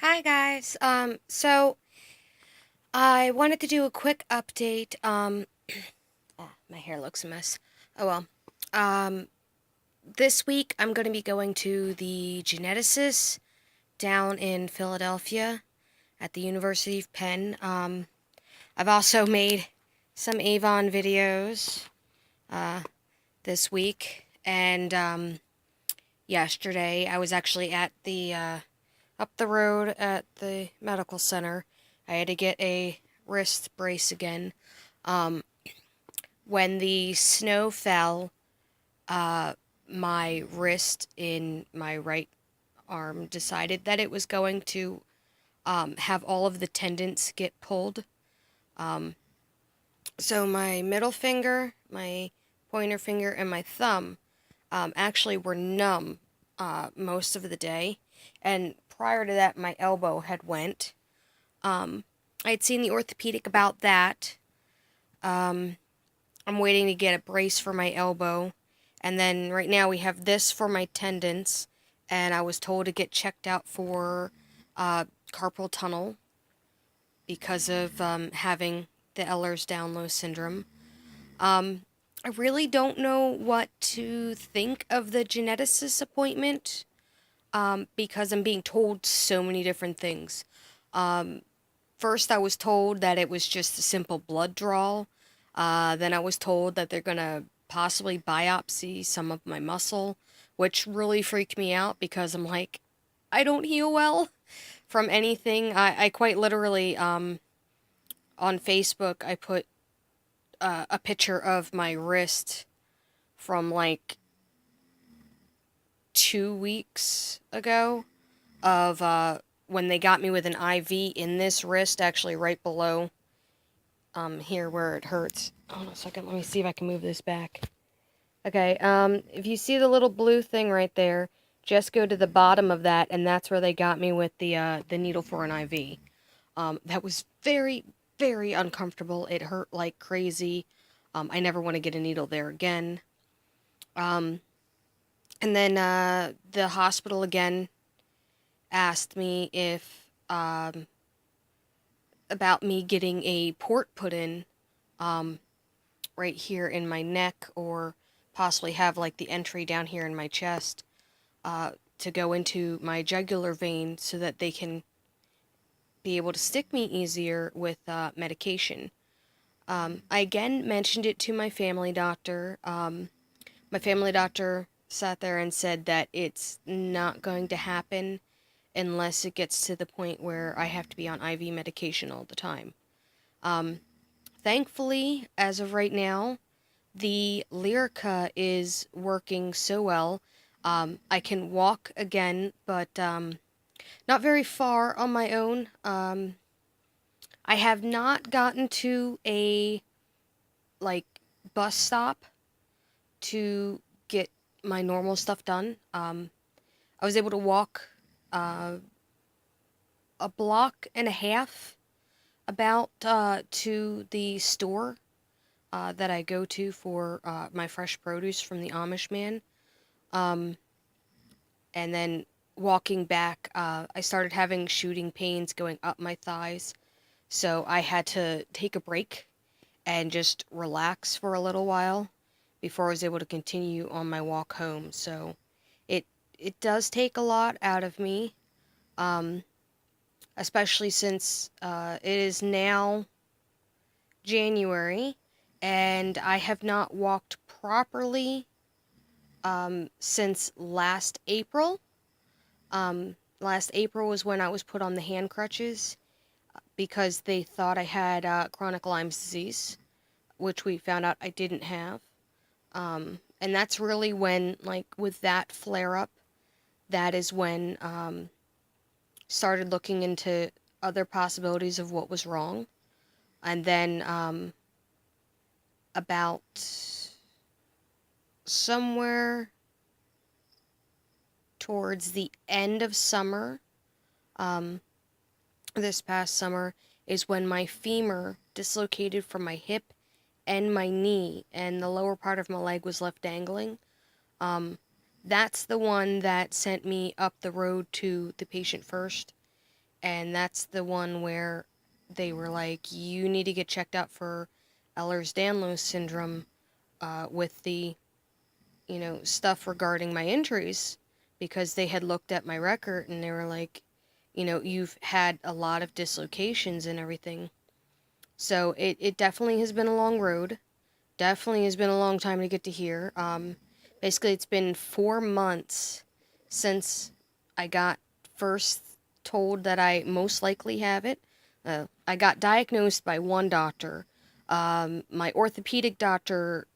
Hi guys. So I wanted to do a quick update. My hair looks a mess. Oh well. Um, this week I'm going to be going to the geneticist down in Philadelphia at the University of Penn. I've also made some Avon videos uh this week, and yesterday I was actually at the up the road at the medical center. I had to get a wrist brace again. Um, when the snow fell, uh, my wrist in my right arm decided that it was going to have all of the tendons get pulled. Um, so my middle finger, my pointer finger, and my thumb actually were numb most of the day. And prior to that, my elbow had went. I had seen the orthopedic about that. Um, I'm waiting to get a brace for my elbow. And then right now we have this for my tendons. And I was told to get checked out for carpal tunnel because of having the ehlers-danlos syndrome. Um, I really don't know what to think of the geneticist appointment because I'm being told so many different things. Um, First, I was told that it was just a simple blood draw. Then I was told that they're going to possibly biopsy some of my muscle, which really freaked me out because I'm like, I don't heal well from anything. I quite literally, on Facebook, I put a picture of my wrist from like 2 weeks ago of when they got me with an IV in this wrist, actually right below here where it hurts. Hold on a second, let me see if I can move this back. Okay, if you see the little blue thing right there, just go to the bottom of that, and that's where they got me with the needle for an IV. That was very, very uncomfortable. It hurt like crazy. I never want to get a needle there again. Um, and then the hospital again asked me if about me getting a port put in um, right here in my neck, or possibly have like the entry down here in my chest to go into my jugular vein so that they can be able to stick me easier with medication. I again mentioned it to my family doctor. My family doctor sat there and said that it's not going to happen unless it gets to the point where I have to be on IV medication all the time. Um, Thankfully, as of right now, the Lyrica is working so well. I can walk again, but not very far on my own. I have not gotten to a like bus stop to get my normal stuff done. I was able to walk uh, a block and a half about to the store that I go to for my fresh produce from the Amish man. Um, and then walking back, I started having shooting pains going up my thighs. So I had to take a break and just relax for a little while before I was able to continue on my walk home. So it it does take a lot out of me, um, especially since it is now January and I have not walked properly since last April. Last April was when I was put on the hand crutches because they thought I had chronic Lyme's disease, which we found out I didn't have. And that's really when, like, with that flare up, that is when started looking into other possibilities of what was wrong. And then about somewhere towards the end of summer, um, this past summer, is when my femur dislocated from my hip and my knee, and the lower part of my leg was left dangling. Um, that's the one that sent me up the road to the patient first, and that's the one where they were like, you need to get checked out for Ehlers-danlos syndrome, with the, stuff regarding my injuries, because they had looked at my record and they were like, you've had a lot of dislocations and everything. So it definitely has been a long road. Definitely has been a long time to get to here. Basically, it's been 4 months since I got first told that I most likely have it. I got diagnosed by one doctor. My orthopedic doctor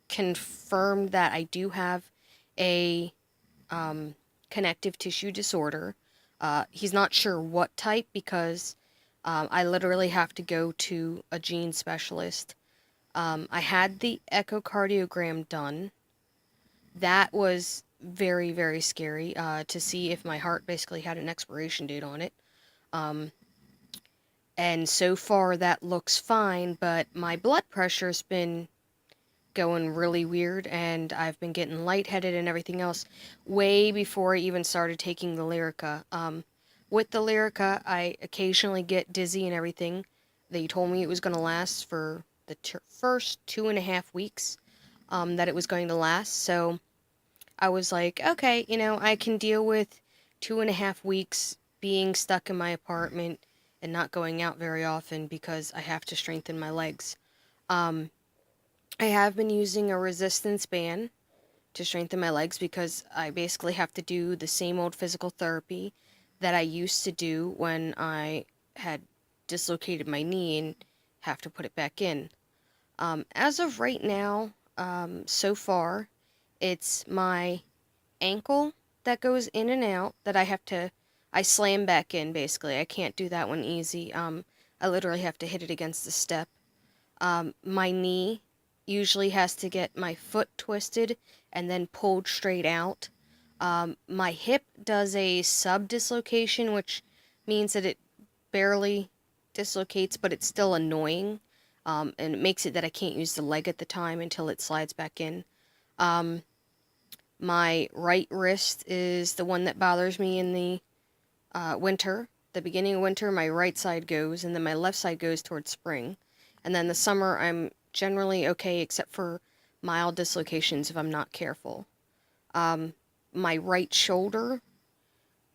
confirmed that I do have a connective tissue disorder. He's not sure what type because I literally have to go to a gene specialist. I had the echocardiogram done. That was very, very scary to see if my heart basically had an expiration date on it. Um, and so far that looks fine, but my blood pressure's been going really weird, and I've been getting lightheaded and everything else way before I even started taking the Lyrica. With the Lyrica, I occasionally get dizzy and everything. They told me it was going to last for the first 2.5 weeks, that it was going to last. So I was like, okay, I can deal with 2.5 weeks being stuck in my apartment and not going out very often because I have to strengthen my legs. Um, I have been using a resistance band to strengthen my legs because I basically have to do the same old physical therapy that I used to do when I had dislocated my knee and have to put it back in. As of right now, so far, it's my ankle that goes in and out that I slam back in basically. I can't do that one easy. I literally have to hit it against the step. My knee usually has to get my foot twisted and then pulled straight out. My hip does a sub-dislocation, which means that it barely dislocates, but it's still annoying. And it makes it that I can't use the leg at the time until it slides back in. Um, my right wrist is the one that bothers me in the winter. The beginning of winter, my right side goes, and then my left side goes towards spring. And then the summer, I'm generally okay, except for mild dislocations if I'm not careful. My right shoulder,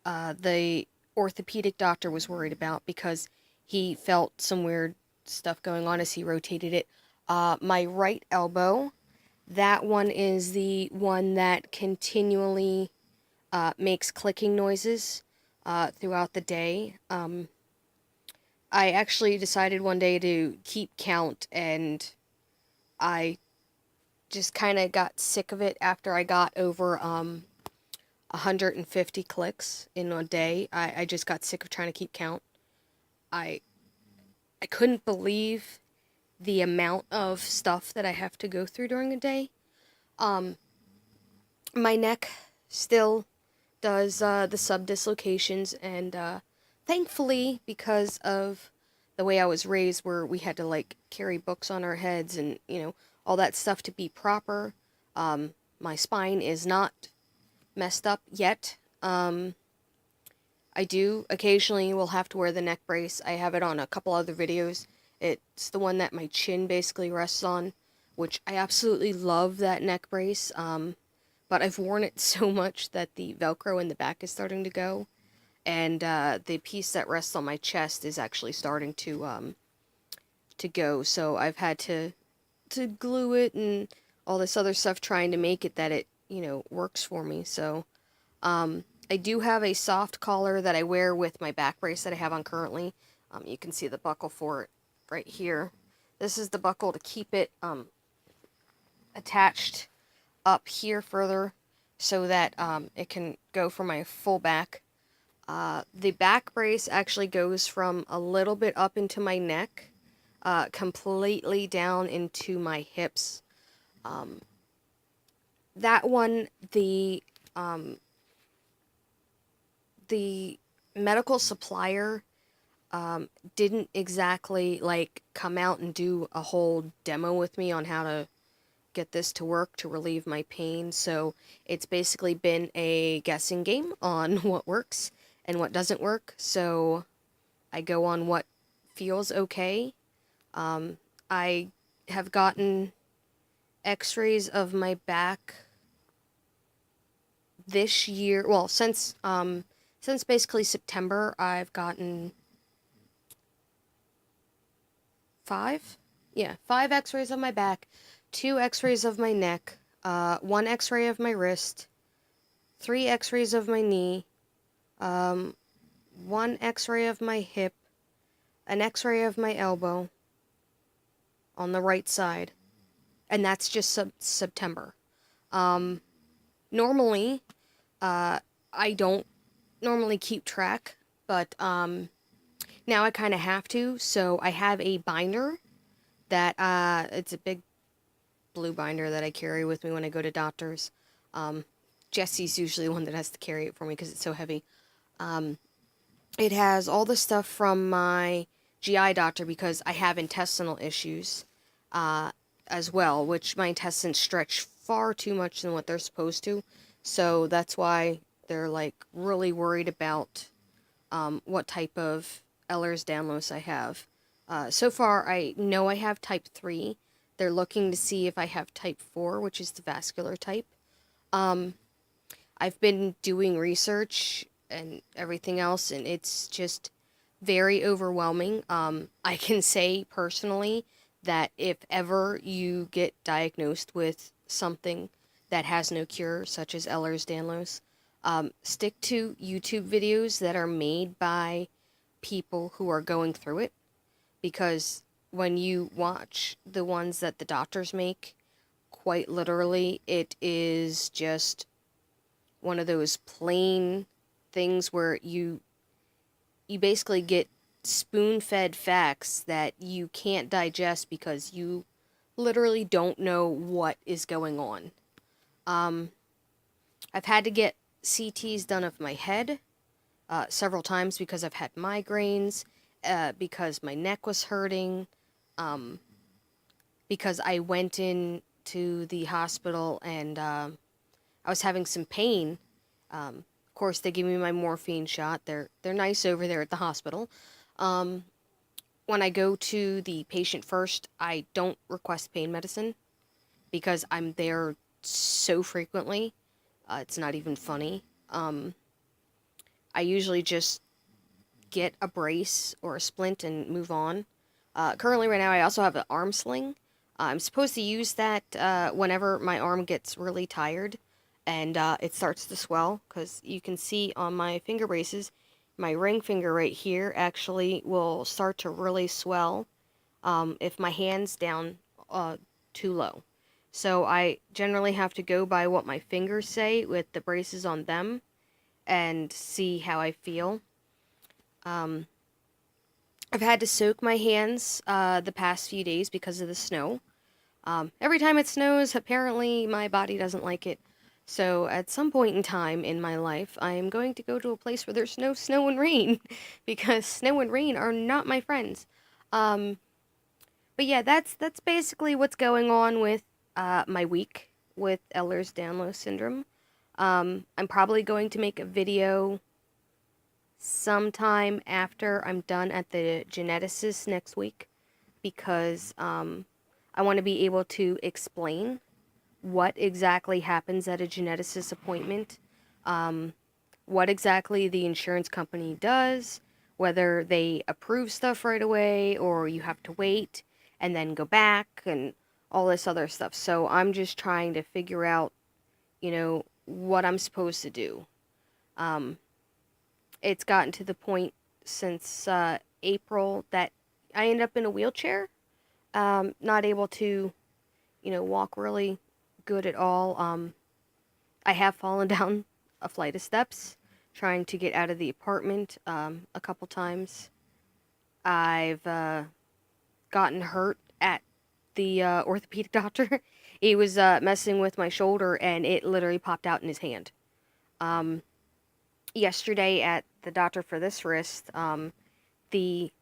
the orthopedic doctor was worried about because he felt some weird stuff going on as he rotated it. My right elbow, that one is the one that continually makes clicking noises throughout the day. I actually decided one day to keep count, and I just kind of got sick of it after I got over 150 clicks in a day. I just got sick of trying to keep count. I I couldn't believe the amount of stuff that I have to go through during a day. Um, my neck still does the sub dislocations, and thankfully, because of the way I was raised, where we had to like carry books on our heads and all that stuff to be proper, my spine is not messed up yet. I do occasionally will have to wear the neck brace. I have it on a couple other videos. It's the one that my chin basically rests on, which I absolutely love that neck brace. But I've worn it so much that the Velcro in the back is starting to go, and the piece that rests on my chest is actually starting to go. So I've had to glue it and all this other stuff trying to make it that it works for me. So I do have a soft collar that I wear with my back brace that I have on currently. You can see the buckle for it right here. This is the buckle to keep it attached up here further so that it can go for my full back. The back brace actually goes from a little bit up into my neck, completely down into my hips. That one, the medical supplier didn't exactly like come out and do a whole demo with me on how to get this to work to relieve my pain. So it's basically been a guessing game on what works. and what doesn't work. So I go on what feels okay. I have gotten x-rays of my back this year. Well, since basically September, I've gotten five. Yeah, five x-rays of my back, two x-rays of my neck, one x-ray of my wrist, three x-rays of my knee, one x-ray of my hip, an x-ray of my elbow on the right side, and that's just September. Normally, I don't normally keep track, but now I kind of have to. So I have a binder that it's a big blue binder that I carry with me when I go to doctors. Jesse's usually the one that has to carry it for me because it's so heavy. It has all the stuff from my GI doctor because I have intestinal issues as well, which my intestines stretch far too much than what they're supposed to. So that's why they're like really worried about what type of ehlers-danlos I have. So far, I know I have type 3. They're looking to see if I have type 4, which is the vascular type. I've been doing research and everything else, and it's just very overwhelming. I can say personally that if ever you get diagnosed with something that has no cure, such as Ehlers-Danlos, stick to YouTube videos that are made by people who are going through it, because when you watch the ones that the doctors make, quite literally, it is just one of those plain things where you basically get spoon-fed facts that you can't digest because you literally don't know what is going on. I've had to get CTs done of my head several times because I've had migraines, because my neck was hurting, because I went in to the hospital and I was having some pain. Of course, they give me my morphine shot. They're nice over there at the hospital. When I go to the patient first, I don't request pain medicine because I'm there so frequently. It's not even funny. I usually just get a brace or a splint and move on. Currently, right now, I also have an arm sling. I'm supposed to use that whenever my arm gets really tired and it starts to swell, because you can see on my finger braces, my ring finger right here actually will start to really swell if my hand's down too low. So I generally have to go by what my fingers say with the braces on them and see how I feel. I've had to soak my hands the past few days because of the snow. Every time it snows, apparently my body doesn't like it. So at some point in time in my life, I am going to go to a place where there's no snow and rain, because snow and rain are not my friends. But yeah, that's basically what's going on with my week with Ehlers-Danlos syndrome. I'm probably going to make a video sometime after I'm done at the geneticist next week, because I want to be able to explain what exactly happens at a geneticist appointment, what exactly the insurance company does, whether they approve stuff right away or you have to wait and then go back and all this other stuff. So I'm just trying to figure out, what I'm supposed to do. It's gotten to the point since April that I end up in a wheelchair, not able to, walk really good at all. I have fallen down a flight of steps trying to get out of the apartment a couple times. I've gotten hurt at the orthopedic doctor. He was messing with my shoulder and it literally popped out in his hand. Yesterday at the doctor for this wrist, the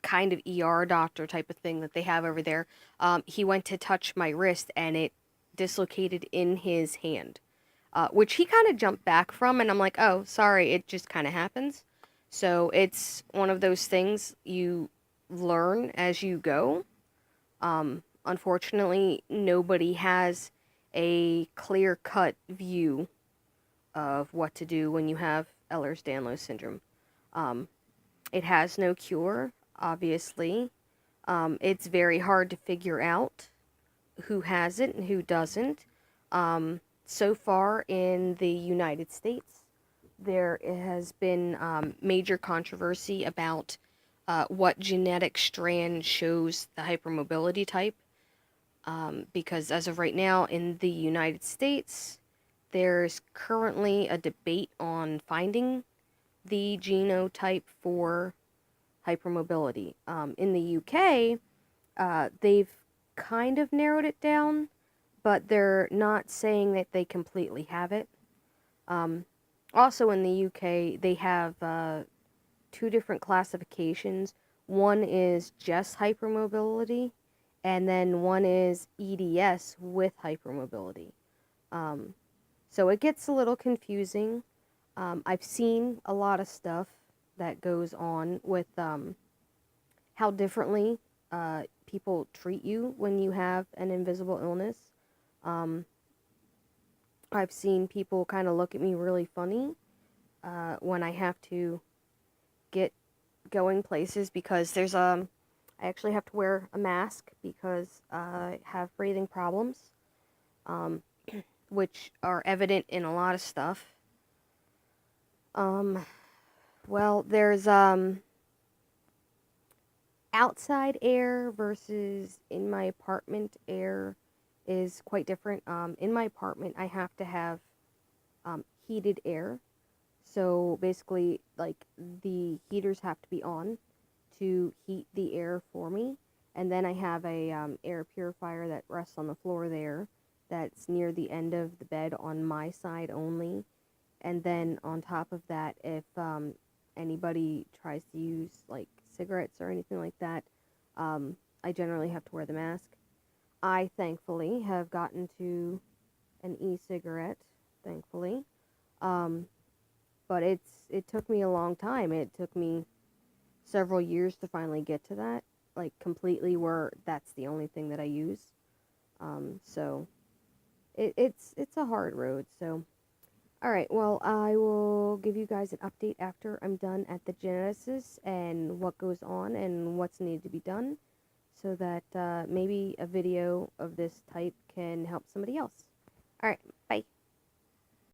kind of ER doctor type of thing that they have over there, he went to touch my wrist and it dislocated in his hand. which he kind of jumped back from, and I'm like, oh, sorry, it just kind of happens. So it's one of those things you learn as you go. Unfortunately, nobody has a clear-cut view of what to do when you have Ehlers-Danlos syndrome. Um, it has no cure, obviously. It's very hard to figure out who has it and who doesn't. So far in the United States, there has been major controversy about what genetic strand shows the hypermobility type. Because as of right now in the United States, there's currently a debate on finding the genotype for hypermobility. In the UK, they've kind of narrowed it down, but they're not saying that they completely have it. Also in the UK, they have two different classifications. One is just hypermobility, and then one is EDS with hypermobility. So it gets a little confusing. I've seen a lot of stuff that goes on with how differently people treat you when you have an invisible illness. Um, I've seen people kind of look at me really funny when I have to get going places because I actually have to wear a mask because I have breathing problems, um, which are evident in a lot of stuff. Well, there's outside air versus in my apartment air is quite different. In my apartment, I have to have heated air. So basically, like, the heaters have to be on to heat the air for me. And then I have a air purifier that rests on the floor there that's near the end of the bed on my side only. And then on top of that, if anybody tries to use like cigarettes or anything like that, I generally have to wear the mask. I thankfully have gotten to an e-cigarette, thankfully. Um, but it took me a long time. It took me several years to finally get to that, like completely where that's the only thing that I use. So it's a hard road. So all right, well, I will give you guys an update after I'm done at the geneticist and what goes on and what's needed to be done so that maybe a video of this type can help somebody else. All right, bye.